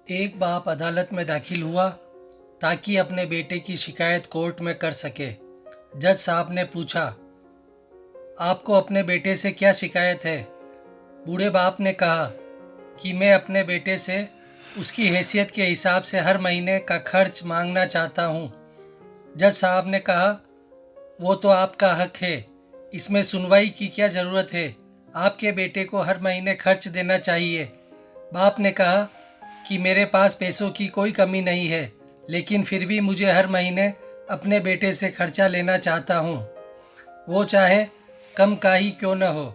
एक बाप अदालत में दाखिल हुआ ताकि अपने बेटे की शिकायत कोर्ट में कर सके। जज साहब ने पूछा, आपको अपने बेटे से क्या शिकायत है? बूढ़े बाप ने कहा कि मैं अपने बेटे से उसकी हैसियत के हिसाब से हर महीने का खर्च मांगना चाहता हूँ। जज साहब ने कहा, वो तो आपका हक है, इसमें सुनवाई की क्या ज़रूरत है? आपके बेटे को हर महीने खर्च देना चाहिए। बाप ने कहा कि मेरे पास पैसों की कोई कमी नहीं है, लेकिन फिर भी मुझे हर महीने अपने बेटे से खर्चा लेना चाहता हूँ, वो चाहे कम का ही क्यों न हो।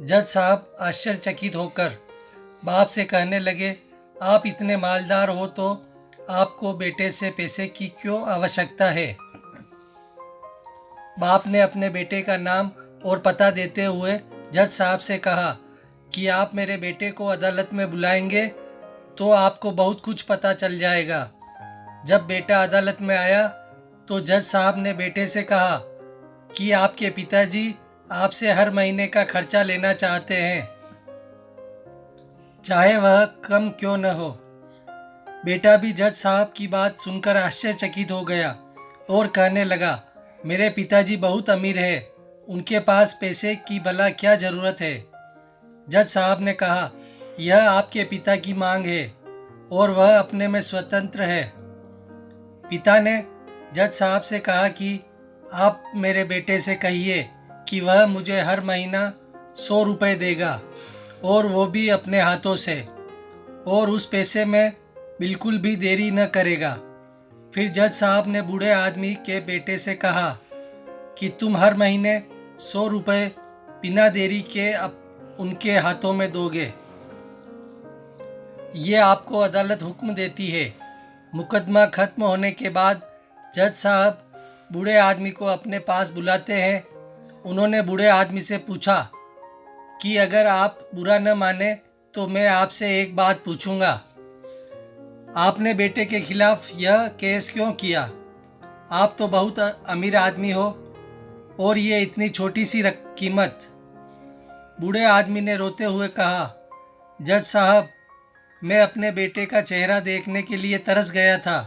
जज साहब आश्चर्यचकित होकर बाप से कहने लगे, आप इतने मालदार हो तो आपको बेटे से पैसे की क्यों आवश्यकता है? बाप ने अपने बेटे का नाम और पता देते हुए जज साहब से कहा कि आप मेरे बेटे को अदालत में बुलाएंगे तो आपको बहुत कुछ पता चल जाएगा। जब बेटा अदालत में आया तो जज साहब ने बेटे से कहा कि आपके पिताजी आपसे हर महीने का खर्चा लेना चाहते हैं, चाहे वह कम क्यों न हो। बेटा भी जज साहब की बात सुनकर आश्चर्यचकित हो गया और कहने लगा, मेरे पिताजी बहुत अमीर है, उनके पास पैसे की भला क्या ज़रूरत है? जज साहब ने कहा, यह आपके पिता की मांग है और वह अपने में स्वतंत्र है। पिता ने जज साहब से कहा कि आप मेरे बेटे से कहिए कि वह मुझे हर महीना 100 रुपये देगा, और वो भी अपने हाथों से, और उस पैसे में बिल्कुल भी देरी न करेगा। फिर जज साहब ने बूढ़े आदमी के बेटे से कहा कि तुम हर महीने 100 रुपये बिना देरी के उनके हाथों में दोगे। ये आपको अदालत हुक्म देती है। मुकदमा खत्म होने के बाद जज साहब बूढ़े आदमी को अपने पास बुलाते हैं। उन्होंने बूढ़े आदमी से पूछा कि अगर आप बुरा न माने तो मैं आपसे एक बात पूछूंगा। आपने बेटे के खिलाफ यह केस क्यों किया? आप तो बहुत अमीर आदमी हो और ये इतनी छोटी सी कीमत। बूढ़े आदमी ने रोते हुए कहा, जज साहब, मैं अपने बेटे का चेहरा देखने के लिए तरस गया था।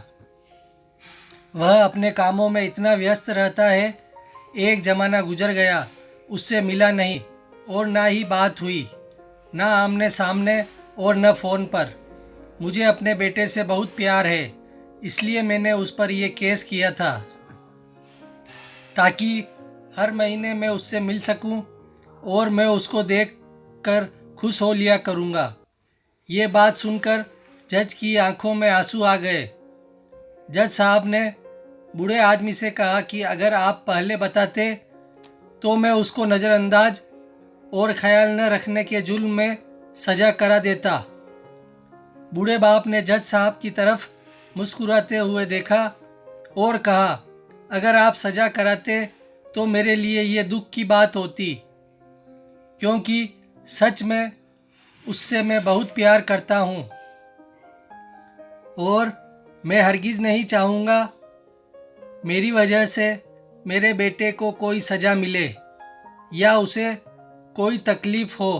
वह अपने कामों में इतना व्यस्त रहता है, एक ज़माना गुजर गया, उससे मिला नहीं और ना ही बात हुई, ना आमने सामने और न फ़ोन पर। मुझे अपने बेटे से बहुत प्यार है, इसलिए मैंने उस पर यह केस किया था ताकि हर महीने मैं उससे मिल सकूं और मैं उसको देख कर खुश हो लिया करूंगा। ये बात सुनकर जज की आंखों में आंसू आ गए। जज साहब ने बूढ़े आदमी से कहा कि अगर आप पहले बताते तो मैं उसको नज़रअंदाज और ख्याल न रखने के जुल्म में सज़ा करा देता। बूढ़े बाप ने जज साहब की तरफ मुस्कुराते हुए देखा और कहा, अगर आप सज़ा कराते तो मेरे लिए ये दुख की बात होती, क्योंकि सच में उससे मैं बहुत प्यार करता हूँ और मैं हरगिज़ नहीं चाहूँगा मेरी वजह से मेरे बेटे को कोई सज़ा मिले या उसे कोई तकलीफ़ हो।